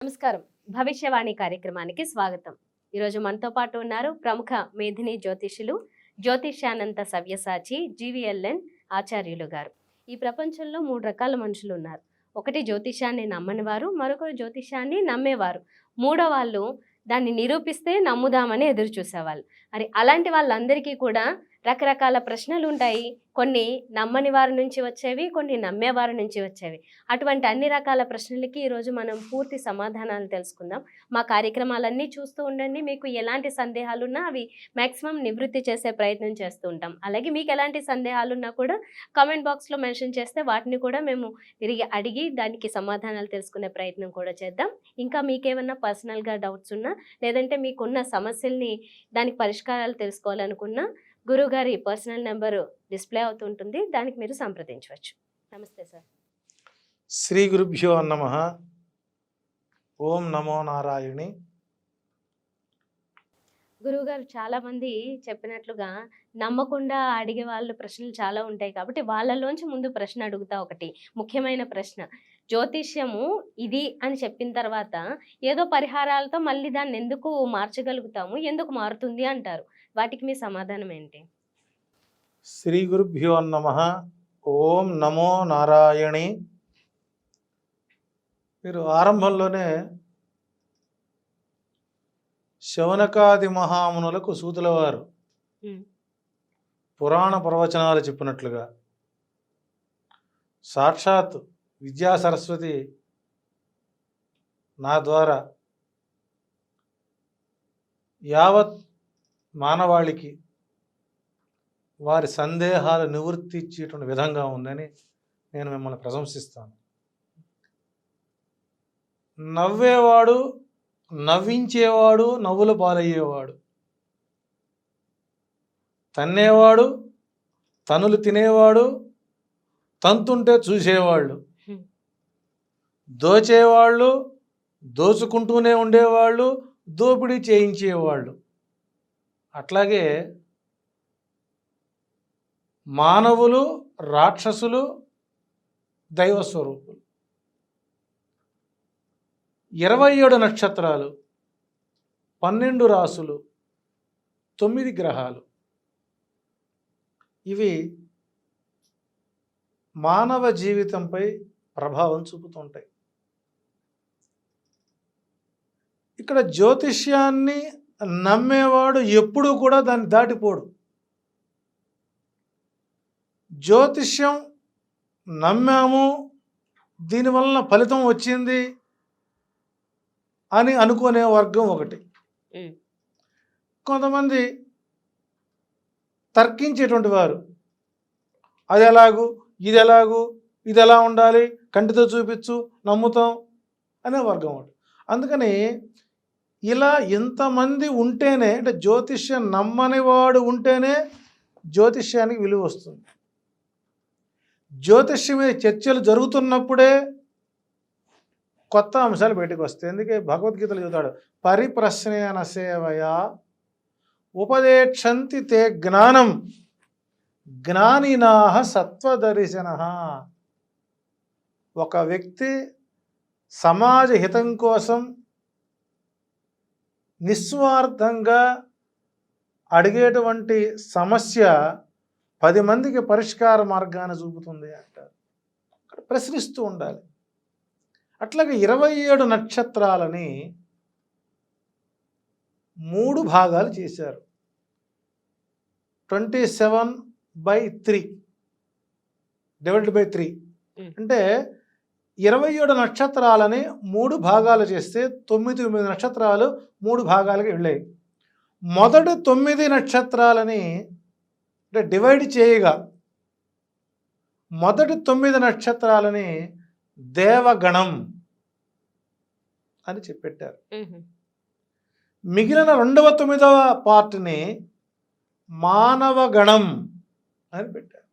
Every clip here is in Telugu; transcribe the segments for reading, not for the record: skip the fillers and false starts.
నమస్కారం. భవిష్యవాణి కార్యక్రమానికి స్వాగతం. ఈరోజు మనతో పాటు ఉన్నారు ప్రముఖ మేధిని జ్యోతిషులు, జ్యోతిష్యానంత సవ్యసాచి జీవీఎల్ఎన్ ఆచార్యులు గారు. ఈ ప్రపంచంలో 3 రకాల మనుషులు ఉన్నారు. ఒకటి జ్యోతిష్యాన్ని నమ్మని వారు, మరొకరు జ్యోతిష్యాన్ని నమ్మేవారు, మూడో వాళ్ళు దాన్ని నిరూపిస్తే నమ్ముదామని ఎదురు చూసేవాళ్ళు. మరి అలాంటి వాళ్ళందరికీ కూడా రకరకాల ప్రశ్నలు ఉంటాయి. కొన్ని నమ్మని వారి నుంచి వచ్చేవి, కొన్ని నమ్మేవారి నుంచి వచ్చేవి. అటువంటి అన్ని రకాల ప్రశ్నలకి ఈరోజు మనం పూర్తి సమాధానాలు తెలుసుకుందాం. మా కార్యక్రమాలన్నీ చూస్తూ ఉండండి. మీకు ఎలాంటి సందేహాలున్నా అవి మ్యాక్సిమం నివృత్తి చేసే ప్రయత్నం చేస్తూ ఉంటాం. అలాగే మీకు ఎలాంటి సందేహాలున్నా కూడా కామెంట్ బాక్స్లో మెన్షన్ చేస్తే వాటిని కూడా మేము తిరిగి అడిగి దానికి సమాధానాలు తెలుసుకునే ప్రయత్నం కూడా చేద్దాం. ఇంకా మీకేమన్నా పర్సనల్గా డౌట్స్ ఉన్నా, లేదంటే మీకున్న సమస్యల్ని దానికి పరిష్కారాలు తెలుసుకోవాలనుకున్నా గురువుగారి పర్సనల్ నెంబరు డిస్ప్లే అవుతుంటుంది, దానికి మీరు సంప్రదించవచ్చు. నమస్తే సార్. శ్రీ గురుభ్యో నమః. ఓం నమో నారాయణి. గురువుగారు చాలామంది చెప్పినట్లుగా నమ్మకుండా అడిగే వాళ్ళు ప్రశ్నలు చాలా ఉంటాయి, కాబట్టి వాళ్ళలోంచి ముందు ప్రశ్న అడుగుతా. ఒకటి ముఖ్యమైన ప్రశ్న, జ్యోతిష్యము ఇది అని చెప్పిన తర్వాత ఏదో పరిహారాలతో మళ్ళీ దాన్ని ఎందుకు మార్చగలుగుతాము, ఎందుకు మారుతుంది అంటారు, వాటికి మీ సమాధానం ఏంటి? శ్రీ గురుభ్యో నమః. ఓం నమో నారాయణి. మీరు ఆరంభంలోనే శౌనకాది మహామునులకు సూతుల వారు పురాణ ప్రవచనాలు చెప్పినట్లుగా సాక్షాత్ విద్యా సరస్వతి నా ద్వారా యావత్ మానవాళికి వారి సందేహాలు నివృత్తి ఇచ్చేటువంటి విధంగా ఉందని నేను మిమ్మల్ని ప్రశంసిస్తాను. నవ్వేవాడు, నవ్వించేవాడు, నవ్వుల పాలయ్యేవాడు, తన్నేవాడు, తనులు తినేవాడు, తంతుంటే చూసేవాళ్ళు, దోచేవాళ్ళు, దోచుకుంటూనే ఉండేవాళ్ళు, దోపిడీ చేయించేవాళ్ళు. అట్లాగే మానవులు, రాక్షసులు, దైవస్వరూపులు. 27 నక్షత్రాలు, 12 రాసులు, 9 గ్రహాలు, ఇవి మానవ జీవితంపై ప్రభావం చూపుతుంటాయి. ఇక్కడ జ్యోతిష్యాన్ని నమ్మేవాడు ఎప్పుడూ కూడా దాన్ని దాటిపోడు. జ్యోతిష్యం నమ్మాము, దీనివల్ల ఫలితం వచ్చింది అని అనుకునే వర్గం ఒకటి. కొంతమంది తర్కించేటువంటి వారు, అది ఎలాగూ, ఇది ఎలాగూ, ఇది ఎలా ఉండాలి, కంటితో చూపించు, నమ్ముతాం అనే వర్గం ఒకటి. అందుకని ఇలా ఇంతమంది ఉంటేనే, అంటే జ్యోతిష్యం నమ్మని వాడు ఉంటేనే జ్యోతిష్యానికి విలువ వస్తుంది. జ్యోతిష్యం మీద చర్చలు జరుగుతున్నప్పుడే కొత్త అంశాలు బయటకు వస్తాయి. అందుకే భగవద్గీతలో చెబుతాడు, పరిప్రశ్నేన సేవయా ఉపదేక్షంతి తే జ్ఞానం జ్ఞానినాః సత్వదర్శనః. ఒక వ్యక్తి సమాజ హితం కోసం నిస్వార్థంగా అడిగేటువంటి సమస్య 10 మందికి పరిష్కార మార్గాన్ని చూపుతుంది అంటారు. అక్కడ ప్రశ్నిస్తూ ఉండాలి. అట్లాగే 27 నక్షత్రాలని 3 భాగాలు చేశారు. 27/3 డివైడెడ్ బై 3 అంటే 27 నక్షత్రాలని 3 భాగాలు చేస్తే 9 నక్షత్రాలు 3 భాగాలుగా వెళ్ళాయి. మొదటి 9 నక్షత్రాలని అంటే డివైడ్ చేయగా మొదటి 9 నక్షత్రాలని దేవగణం అని చెప్పెట్టారు. మిగిలిన 9వ పార్ట్ని మానవగణం అని పెట్టారు.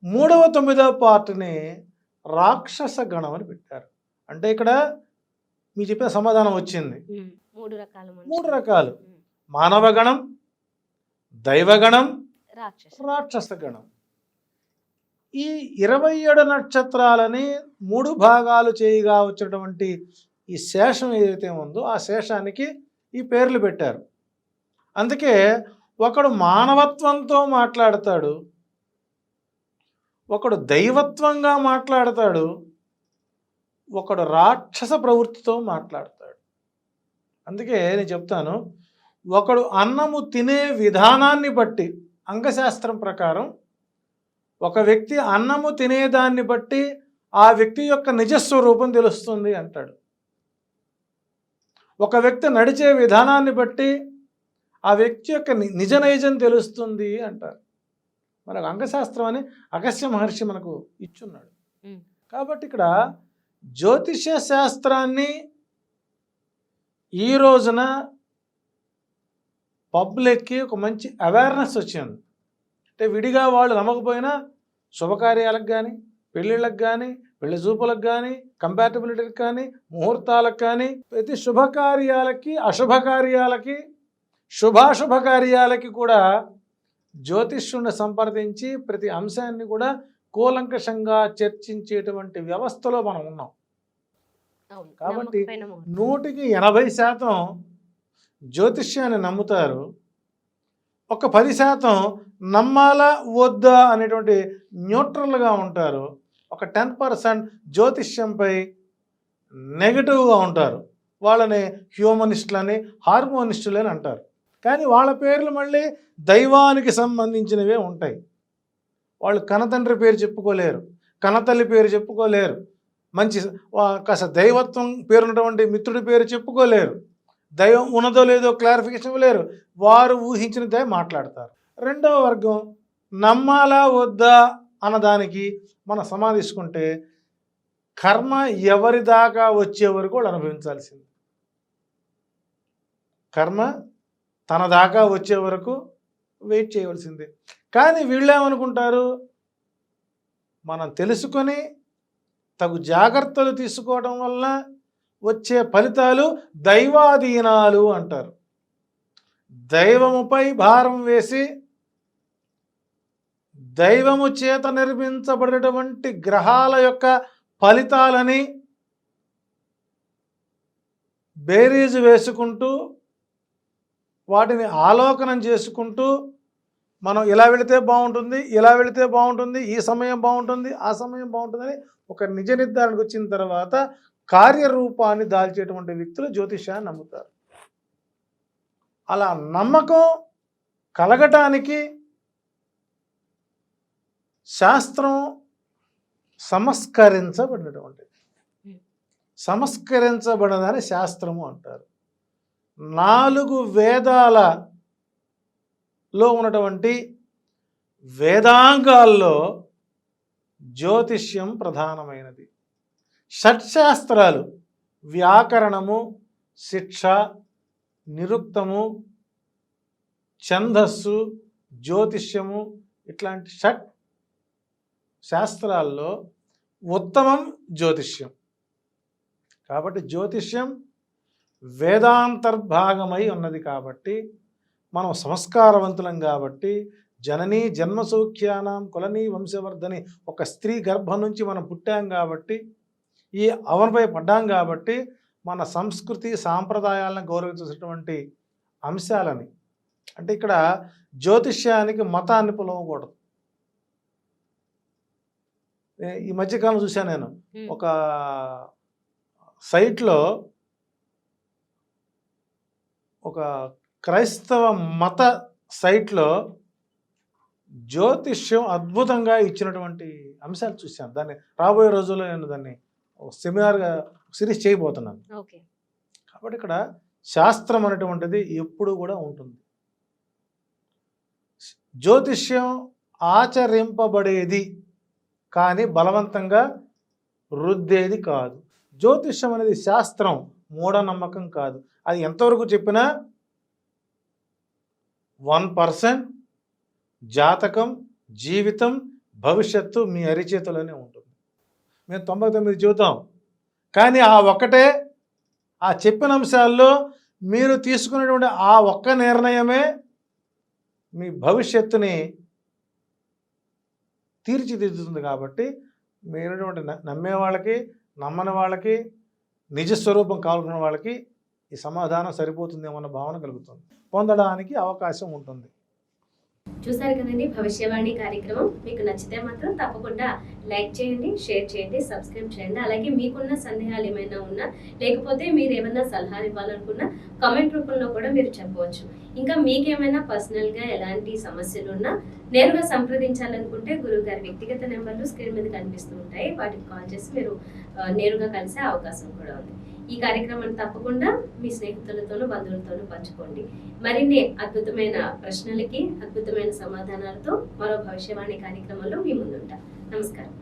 9వ పార్ట్ని రాక్షస గణం అని పెట్టారు. అంటే ఇక్కడ మీకు చెప్పిన సమాధానం వచ్చింది. 3 రకాలు: మానవగణం, దైవగణం, రాక్షస గణం. ఈ 27 నక్షత్రాలని 3 భాగాలు చేయగా వచ్చినటువంటి ఈ శేషం ఏదైతే ఉందో ఆ శేషానికి ఈ పేర్లు పెట్టారు. అందుకే ఒకడు మానవత్వంతో మాట్లాడతాడు, ఒకడు దైవత్వంగా మాట్లాడతాడు, ఒకడు రాక్షస ప్రవృత్తితో మాట్లాడతాడు. అందుకే నేను చెప్తాను, ఒకడు అన్నము తినే విధానాన్ని బట్టి అంగశాస్త్రం ప్రకారం ఒక వ్యక్తి అన్నము తినేదాన్ని బట్టి ఆ వ్యక్తి యొక్క నిజస్వరూపం తెలుస్తుంది అంటాడు. ఒక వ్యక్తి నడిచే విధానాన్ని బట్టి ఆ వ్యక్తి యొక్క నిజ నైజం తెలుస్తుంది అంటారు. మనకు అంగశాస్త్రం అని అగస్త్య మహర్షి మనకు ఇచ్చున్నాడు. కాబట్టి ఇక్కడ జ్యోతిష శాస్త్రాన్ని ఈ రోజున పబ్లిక్కి ఒక మంచి అవేర్నెస్ వచ్చింది. అంటే విడిగా వాళ్ళు నమ్మకపోయినా శుభకార్యాలకు కానీ, పెళ్ళిళ్ళకు కానీ, పెళ్లి చూపులకు కానీ, కంపాటబిలిటీకి కానీ, ముహూర్తాలకు కానీ, ప్రతి శుభకార్యాలకి అశుభకార్యాలకి శుభాశుభకార్యాలకి కూడా జ్యోతిష్యుని సంప్రదించి ప్రతి అంశాన్ని కూడా కూలంకషంగా చర్చించేటువంటి వ్యవస్థలో మనం ఉన్నాం. కాబట్టి 100కి 80% జ్యోతిష్యాన్ని నమ్ముతారు. ఒక 10% నమ్మాలా వద్దా అనేటువంటి న్యూట్రల్గా ఉంటారు. ఒక 10% జ్యోతిష్యంపై నెగటివ్గా ఉంటారు. వాళ్ళని హ్యూమనిస్టులని, హార్మోనిస్టులని అంటారు. కానీ వాళ్ళ పేర్లు మళ్ళీ దైవానికి సంబంధించినవే ఉంటాయి. వాళ్ళు కనతండ్రి పేరు చెప్పుకోలేరు, కనతల్లి పేరు చెప్పుకోలేరు, మంచి కాస్త దైవత్వం పేరున్నటువంటి మిత్రుడి పేరు చెప్పుకోలేరు, దైవం ఉన్నదో లేదో క్లారిఫికేషన్ ఇవ్వలేరు. వారు ఊహించినదే మాట్లాడతారు. రెండవ వర్గం నమ్మాలా వద్దా అన్నదానికి మనం సమాధించుకుంటే కర్మ ఎవరి దాకా వచ్చే వరకు వాళ్ళు అనుభవించాల్సింది. కర్మ తన దాకా వచ్చే వరకు వెయిట్ చేయవలసిందే. కానీ వీళ్ళేమనుకుంటారు, మనం తెలుసుకొని తగు జాగ్రత్తలు తీసుకోవడం వల్ల వచ్చే ఫలితాలు దైవాధీనాలు అంటారు. దైవముపై భారం వేసి దైవము చేత నిర్మించబడినటువంటి గ్రహాల యొక్క ఫలితాలని బేరీజు వేసుకుంటూ వాటిని ఆలోకనం చేసుకుంటూ మనం ఇలా వెళితే బాగుంటుంది, ఇలా వెళితే బాగుంటుంది, ఈ సమయం బాగుంటుంది, ఆ సమయం బాగుంటుందని ఒక నిజ నిర్ధారణకు వచ్చిన తర్వాత కార్యరూపాన్ని దాల్చేటువంటి వ్యక్తులు జ్యోతిషాన్ని నమ్ముతారు. అలా నమ్మకం కలగటానికి శాస్త్రం సంస్కరించబడినటువంటిది. సంస్కరించబడదని శాస్త్రము అంటారు. 4 వేదాలలో ఉన్నటువంటి వేదాంగాల్లో జ్యోతిష్యం ప్రధానమైనది. షట్శాస్త్రాలు వ్యాకరణము, శిక్ష, నిరుక్తము, ఛందస్సు, జ్యోతిష్యము ఇట్లాంటి షట్ శాస్త్రాల్లో ఉత్తమం జ్యోతిష్యం. కాబట్టి జ్యోతిష్యం వేదాంతర్భాగమై ఉన్నది. కాబట్టి మనం సంస్కారవంతులం కాబట్టి జననీ జన్మసౌఖ్యానాం కులనీ వంశవర్ధని ఒక స్త్రీ గర్భం నుంచి మనం పుట్టాం కాబట్టి ఈ అవనపై పడ్డాం కాబట్టి మన సంస్కృతి సాంప్రదాయాలను గౌరవించేటువంటి అంశాలని, అంటే ఇక్కడ జ్యోతిష్యానికి మతాన్ని పిలవకూడదు. ఈ మధ్యకాలం చూశాను నేను ఒక సైట్లో ఒక క్రైస్తవ మత సైట్లో జ్యోతిష్యం అద్భుతంగా ఇచ్చినటువంటి అంశాలు చూశాను. దాన్ని రాబోయే రోజుల్లో నేను దాన్ని సెమినార్గా సిరీస్ చేయబోతున్నాను. కాబట్టి ఇక్కడ శాస్త్రం అనేటువంటిది ఎప్పుడు కూడా ఉంటుంది. జ్యోతిష్యం ఆచరింపబడేది కానీ బలవంతంగా రుద్దేది కాదు. జ్యోతిష్యం అనేది శాస్త్రం, మూఢనమ్మకం కాదు. అది ఎంతవరకు చెప్పినా 1% జాతకం, జీవితం, భవిష్యత్తు మీ అరిచేతులోనే ఉంటుంది. మేము 99 చెబుతాం, కానీ ఆ ఒక్కటే, ఆ చెప్పిన అంశాల్లో మీరు తీసుకునేటువంటి ఆ ఒక్క నిర్ణయమే మీ భవిష్యత్తుని తీర్చిదిద్దుతుంది. కాబట్టి మీరుటువంటి నమ్మే వాళ్ళకి, నమ్మని వాళ్ళకి నిజస్వరూపం కావాలనుకున్న వాళ్ళకి ఈ సమాధానం సరిపోతుందేమో అన్న భావన కలుగుతుంది, పొందడానికి అవకాశం ఉంటుంది. చూసారు కదండి భవిష్యవాణి కార్యక్రమం. మీకు నచ్చితే మాత్రం తప్పకుండా లైక్ చేయండి, షేర్ చేయండి, సబ్స్క్రైబ్ చేయండి. అలాగే మీకున్న సందేహాలు ఏమైనా ఉన్నా, లేకపోతే మీరు ఏమైనా సలహాలు ఇవ్వాలనుకున్నా కామెంట్ రూపంలో కూడా మీరు చెప్పవచ్చు. ఇంకా మీకేమైనా పర్సనల్గా ఎలాంటి సమస్యలు ఉన్నా నేరుగా సంప్రదించాలనుకుంటే గురువు గారి వ్యక్తిగత నెంబర్లు స్క్రీన్ మీద కనిపిస్తూ ఉంటాయి. వాటికి కాల్ చేసి మీరు నేరుగా కలిసే అవకాశం కూడా ఉంది. ఈ కార్యక్రమాన్ని తప్పకుండా మీ స్నేహితులతోనూ బంధువులతోనూ పంచుకోండి. మరిన్ని అద్భుతమైన ప్రశ్నలకి అద్భుతమైన సమాధానాలతో మరో భవిష్యవాణి కార్యక్రమంలో మీ ముందుంటా. నమస్కారం.